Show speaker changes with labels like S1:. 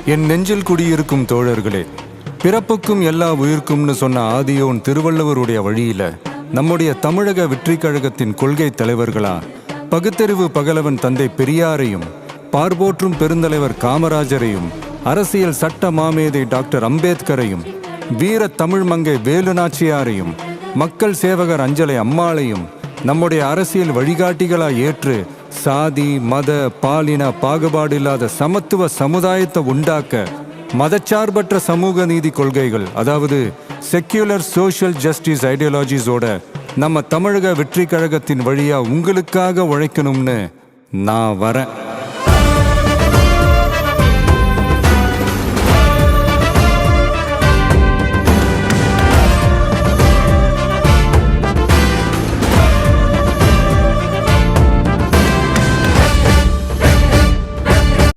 S1: என் நெஞ்சில் குடியிருக்கும் தோழர்களே, பிறப்புக்கும் எல்லா உயிர்க்கும்னு சொன்ன ஆதியோன் திருவள்ளுவருடைய வழியில நம்முடைய தமிழக வெற்றிக் கழகத்தின் கொள்கை தலைவர்களா பகுத்தறிவு பகலவன் தந்தை பெரியாரையும், பார்போற்றும் பெருந்தலைவர் காமராஜரையும், அரசியல் சட்ட மாமேதை டாக்டர் அம்பேத்கரையும், வீர தமிழ் மங்கை வேலு நாச்சியாரையும், மக்கள் சேவகர் அஞ்சலை அம்மாளையும் நம்முடைய அரசியல் வழிகாட்டிகளா ஏற்று சாதி மத பாலின பாகுபாடு இல்லாத சமத்துவ சமுதாயத்தை உண்டாக்க மதச்சார்பற்ற சமூக நீதி கொள்கைகள், அதாவது செக்யூலர் சோஷியல் ஜஸ்டிஸ் ஐடியாலஜிஸோட நம்ம தமிழக வெற்றி கழகத்தின் வழியா உங்களுக்காக உழைக்கணும்னு நான் வரேன்.